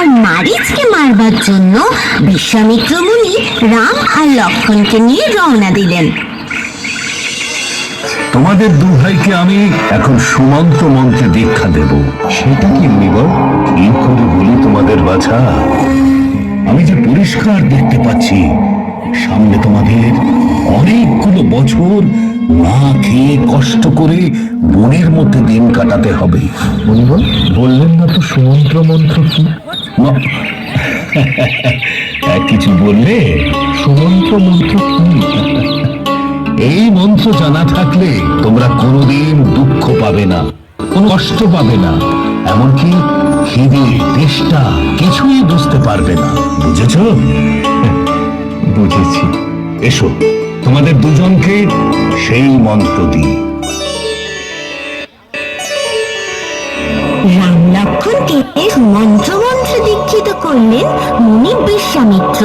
আর মারিচকে মারবার জন্য বিশ্বামিত্র মুনি রাম আর লক্ষ্মণকে নিয়ে রওনা দিলেন। তোমাদের দু ভাইকে আমি এখন সুমন্ত্র মন্ত্রে দীক্ষা দেব। সেটা কি মুনিবর? কি করে বলি তোমাদের বাছা, আমি যে পরিষ্কার দেখতে পাচ্ছি সামনে তোমাদের অনেকগুলো বছর না খেয়ে কষ্ট করে বনের মধ্যে দিন কাটাতে হবে। মুনিবর বললেন না তো সুমন্ত্র মন্ত্র কি? কিছু বললে? সুমন্ত্র মন্ত্র কি? এই মন্ত্র জানা থাকলে তোমরা কোনোদিন দুঃখ পাবে না, কোনো কষ্ট পাবে না, এমনকি খিদে তেষ্টা কিছুই বুঝতে পারবে না। বুঝেছ? বুঝেছি। এসো তোমাদের দুজনকে সেই মন্ত্র দিই। রাম লক্ষ্মণকে মন্ত্রে দীক্ষিত করলেন মুনি বিশ্বামিত্র।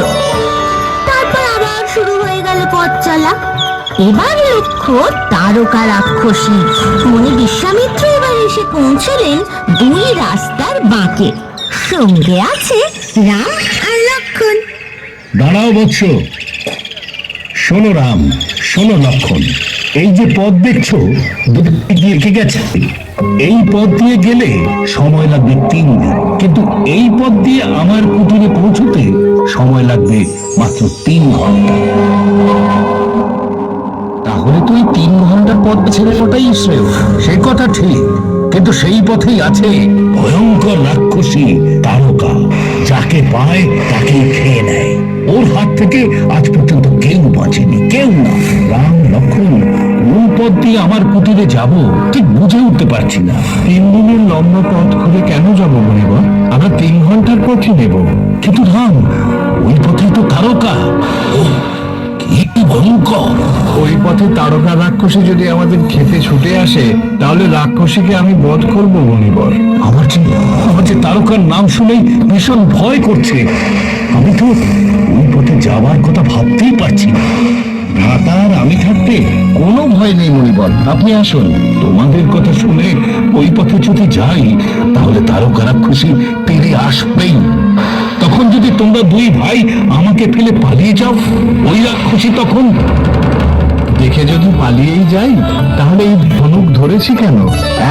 তারপর আবার শুরু হয়ে গেল পথ চলা। এবার লক্ষ্য তারকা রাক্ষসী। মুনি বিশ্বামিত্র এবার এসে পৌঁছলেন দুই রাস্তার বাঁকে। সঙ্গে আছে রাম আর লক্ষ্মণ। দাঁড়াও বৎস, শোনো রাম, শোনো লক্ষ্মণ, এই যে পথ দেখছো দুদিকে দিয়ে গেছে, এই পথ দিয়ে গেলে সময় লাগবে 3 দিন, কিন্তু এই পথ দিয়ে আমার কুটিরে পৌঁছতে সময় লাগবে মাত্র 3 ঘন্টা। তাহলে তুই 3 ঘন্টার পথ বেছে নেওয়াটাই শ্রেয়। সেই কথা ঠিক, কিন্তু সেই পথেই আছে ভয়ঙ্কর রাক্ষসী তারকা, যাকে পায় তাকেই খেয়ে নেয়। ওর হাত থেকে আজ পর্যন্ত কেউ বাঁচেনি, কেউ না। রাম লক্ষ্মণ কোন পথ দিয়ে আমার কুটিরে যাব ঠিক বুঝে উঠতে পারছি না। 3 দিনের লম্বা পথ খুলে কেন যাবো মুনিবর? আমরা 3 ঘন্টার পথই নেব। কিন্তু রাম, ওই পথেই তো তারকা। ও কি ভয়ঙ্কর! ওই পথে তারকা রাক্ষসী যদি আমাদের খেতে ছুটে আসে, তাহলে রাক্ষসীকে আমি বধ করবো মুনিবর। আমার যে তারকার নাম শুনেই ভীষণ ভয় করছে। আমি তো ওই পথে যাওয়ার কথা ভাবতেই পারছি না। ভ্রাতার আমি থাকতে কোনো ভয় নেই মুনিবর, আপনি আসুন। তোমাদের কথা শুনে ওই পথে যদি যাই তাহলে তারকা রাক্ষসী ফিরে আসবেই। তখন যদি তোমরা 2 ভাই আমাকে ফেলে পালিয়ে যাও, ওই রাক্ষসী তখন দেখে যদি পালিয়েই যাই, তাহলে এই ধনুক ধরেছি কেন?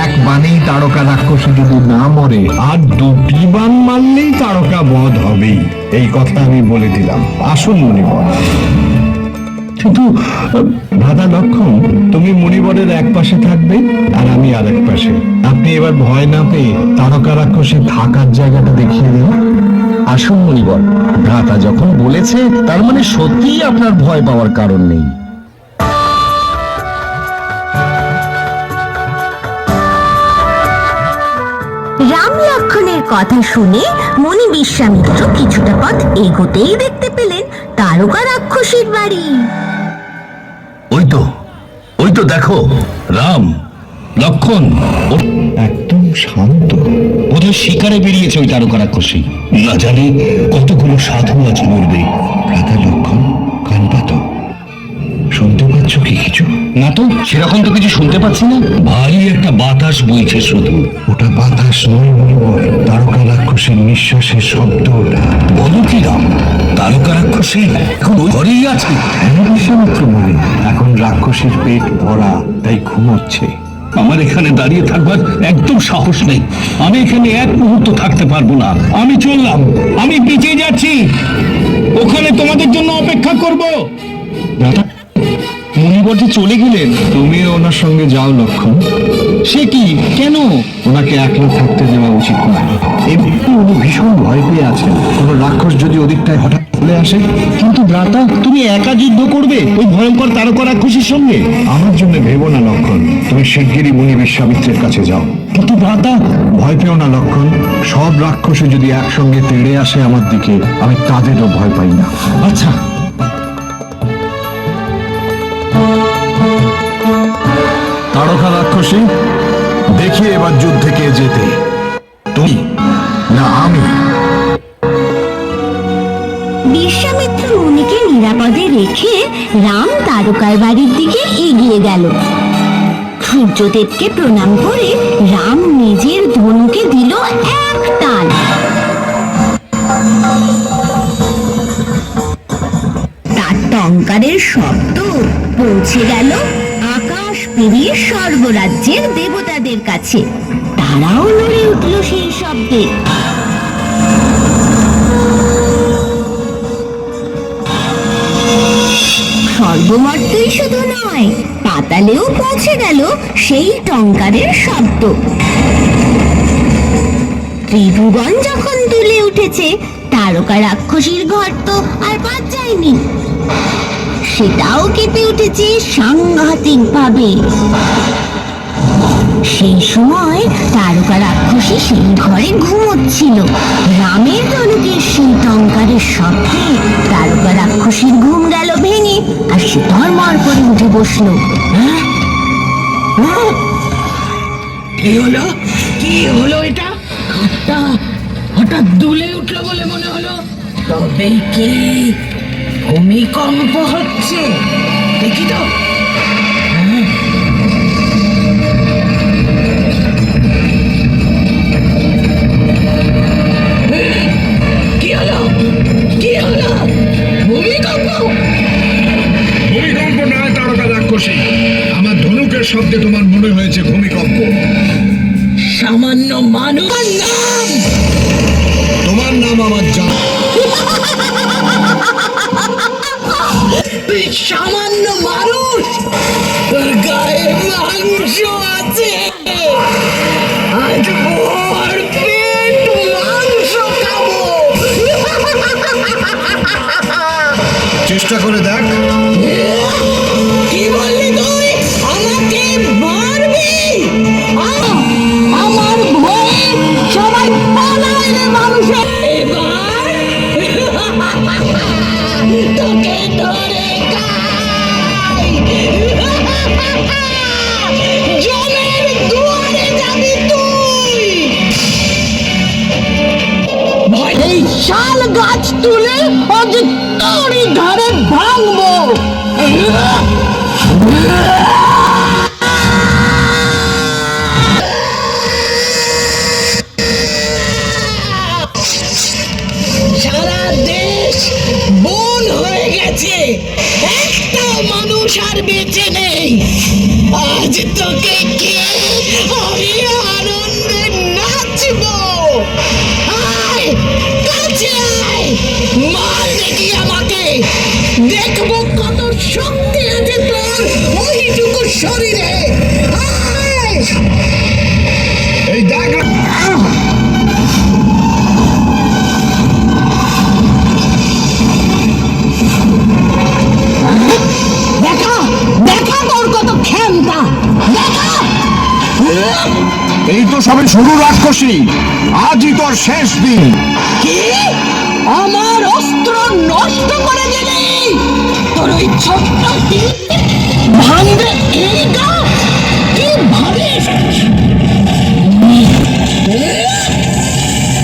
এক বাণেই তারকা রাক্ষসী যদি না মরে, আর 2টি বাণ মারলেই তারকা বধ হবেই। এই কথা আমি বলে দিলাম। আসুন মুনিবর। কিন্তু দাদা লক্ষ্মণ, তুমি মুনিবরের এক পাশে থাকবে আর আমি আর এক পাশে। আপনি এবার ভয় না পেয়ে তারকা রাক্ষসী থাকার জায়গাটা দেখিয়ে দিন। আসুন মুনিবর, ভ্রাতা যখন বলেছে তার মানে সত্যিই আপনার ভয় পাওয়ার কারণ নেই। রাম লক্ষ্মণের কথা শুনে মুনি বিশ্বামিত্র কিছুটা পথ এগোতেই দেখতে পেলেন তারকা রাক্ষসীর বাড়ি। ওই তো দেখো রাম লক্ষ্মণ, একদম শান্ত। বোধহয় শিকারে বেরিয়েছে ওই তারকা রাক্ষসী। না জানি কতগুলো সাধু আজ মরবে। ভ্রাতা লক্ষ্মণ, কান পাতো। শুনতে পাচ্ছ কি কিছু? না তো, সেরকম তো কিছু শুনতে পাচ্ছি না। ভারী একটা বাতাস বইছে শুধু। ওটা বাতাস নয় মুনিবর, তারকা রাক্ষসীর নিঃশ্বাসের শব্দ ওটা। বলো কি রাম, তারকা রাক্ষসী এখন ওই ঘরেই আছে? হ্যাঁ বিশ্বামিত্র মুনি, এখন রাক্ষসীর পেট ভরা, তাই ঘুমোচ্ছে। আমার এখানে দাঁড়িয়ে থাকবার একদম সাহস নেই। আমি এখানে এক মুহূর্ত থাকতে পারবো না। আমি চললাম, আমি পিছিয়ে যাচ্ছি। ওখানে তোমাদের জন্য অপেক্ষা করব। দাদা, মুনিবর যে চলে গেলেন, তুমিও ওনার সঙ্গে যাও লক্ষ্মণ। সে কি, কেন? ওনাকে একলা থাকতে দেওয়া উচিত নয়। এমনি উনি ভীষণ ভয় পেয়ে আছেন, কোন রাক্ষস যদি ওদিকটায় হঠাৎ চলে আসে। কিন্তু ভ্রাতা, তুমি একা যুদ্ধ করবে ওই ভয়ঙ্কর তারকা রাক্ষসীর সঙ্গে? আমার জন্য ভেবো না লক্ষ্মণ, তুমি শিগগিরই মুনি বিশ্বামিত্রের কাছে যাও। কিন্তু ভ্রাতা, ভয় পেও না লক্ষ্মণ, সব রাক্ষসে যদি একসঙ্গে তেড়ে আসে আমার দিকে, আমি তাদেরও ভয় পাই না। আচ্ছা। তারকা রাক্ষসী, দেখি এবার যুদ্ধে কে জেতে, তুমি না আমি? বিশ্বামিত্র মুনিকে নিরাপদে রেখে রাম তারকার বাড়ির দিকে এগিয়ে গেল। সূর্যদেবকে প্রণাম করে রাম নিজের ধনুকে দিল এক টান। পৌঁছে গেল আকাশ পেরিয়ে স্বর্গরাজ্যের দেবতাদের কাছে। তারাও নড়ে উঠল সেই শব্দে। স্বর্গমর্তই শুধু নয়, পাতালেও পৌঁছে গেল সেই টঙ্কারের শব্দ। ত্রিভুবন যখন দুলে উঠেছে, তারকা রাক্ষসীর ঘর তো আর বাদ যায়নি, সেটাও কেঁপে উঠেছে সাংঘাতিক ভাবে। সেই সময় তারকা রাক্ষসী সেই ঘরে ঘুমোচ্ছিল। রামের ধনুকের সেই টঙ্কারের শব্দে তারকা রাক্ষসীর ঘুম গেল ভেঙে, আর সে ধর্মর করে উঠে বসলো। কি হলো? কি হলো এটা? ঘরটা হঠাৎ দুলে উঠলো বলে মনে হলো। তবে কি ভূমিকম্প হচ্ছে? দেখি তো। কি হলো? কি হলো? ভূমিকম্প? ভূমিকম্প নয় তারকা রাক্ষসী, আমার ধনুকের শব্দে তোমার মনে হয়েছে ভূমিকম্প। সামান্য মানুষ নাম, তোমার নাম আমার জানা। তুই সামান্য মানুষ, তোর গায়ে মাংস আছে। আজ ভোর পেট মাংস খাবো। চেষ্টা করে দেখ। কি বললি তুই? আমাকে মারবি? আমার ভয়ে সবাই পালায় রে মানুষ। এবার তোকে ধরে খাই। জমের দুয়ারে যাবি তুই। এই শাল গাছ তুলে আজ তোরই ঘরে ভাঙবো। সারা দেশ বন হয়ে গেছে, একটা মানুষ আর বেঁচে নেই। আজ তোকে কে আমি আনন্দে নাচবো। আয় কাছে আয়, মার দেখি আমাকে, দেখবো কত শক্তি আছে তোর ওইটুকু শরীরে। আয়। এই দেখ, দেখা দেখা তোর কত ক্ষমতা, দেখা। এই তো সবে শুরু রাক্ষসী, আজই তোর শেষ দিন। কি? আমার অস্ত্র নষ্ট করে দিলি? তোর ওই ছোট্ট তীর ভাঙবে এই গাছ? কি ভাবিস?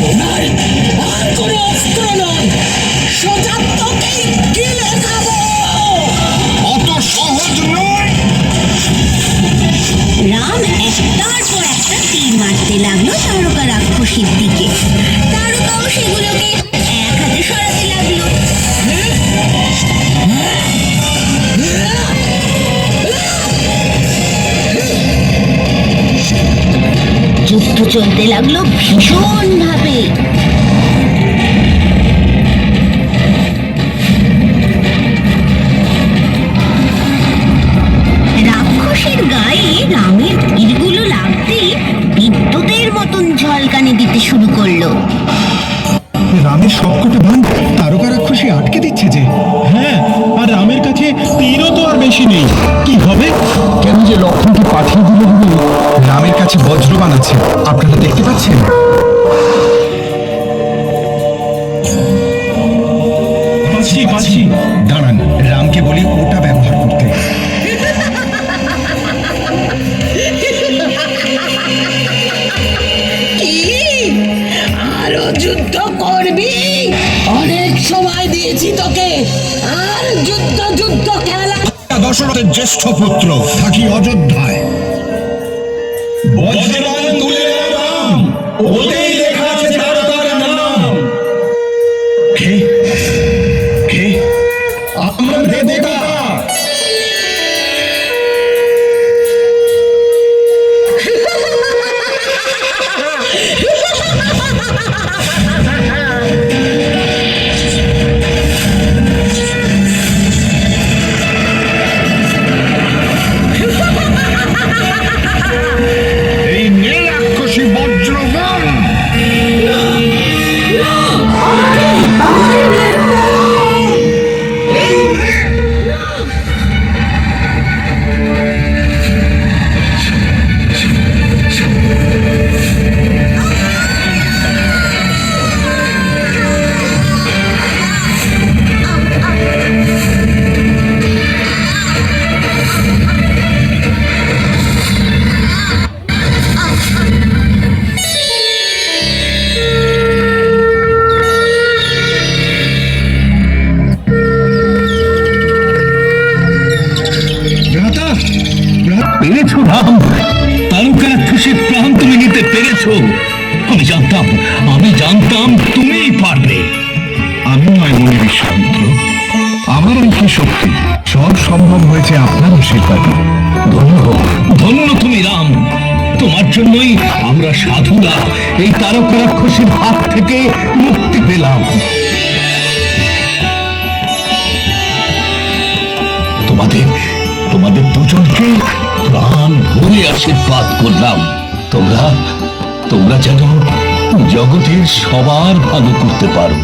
ওনার আর কোনো অস্ত্র নয়, সোজা তোকেই গিলে খাবো। অত সহজ নয়। রাম একটার পর একটা তীর মারতে লাগলো তারকা রাক্ষসীর দিকে। তারকাও সেগুলোকে এক হাতে সরাতে লাগলো। যুদ্ধ চলতে লাগলো ভীষণ ভাবে। রাক্ষসের গায়ে রামের তীরগুলো লাগতেই বিদ্যুতের মতন ঝলকানি দিতে শুরু করলো। রামের সবকটা বান তারকা রাক্ষসী আটকে দিচ্ছে যে। হ্যাঁ, আর রামের কাছে তীরও তো আর বেশি নেই। কি হবে? কেন যে লক্ষ্মণকে পাঠিয়ে দিল বলে রামের কাছে বজ্রবান আছে, আপনারা দেখতে পাচ্ছেন। পাচ্ছি। দাঁড়ান, রামকে বলি ওটা ব্যবহার করতে। কি আরো যুদ্ধ করবি? অনেক সময় দিয়েছি তোকে, আর যুদ্ধ যুদ্ধ খেলা। দশরথের জ্যেষ্ঠ পুত্র, থাকি অযোধ্যায়। বজ্রবাণ তুলে রাম, ওতেই লেখা আছে তারকার নাম। কে? কে? আমরা দেবতা। করেছো, আমি জানতাম তুমিই পারবে। আমি নয় মনে বিশ্বামিত্র, আমার ওই কি শক্তি, সব সম্ভব হয়েছে আপনার আশীর্বাদে। ধন্য হোক। ধন্য তুমি রাম, তোমার জন্যই আমরা সাধুরা এই তারকা রাক্ষসীর হাত থেকে মুক্তি পেলাম। তোমাদের তোমাদের দুজনকে প্রাণ ভরে আশীর্বাদ করলাম। তোমরা যেন জগতের সবার ভালো করতে পারো।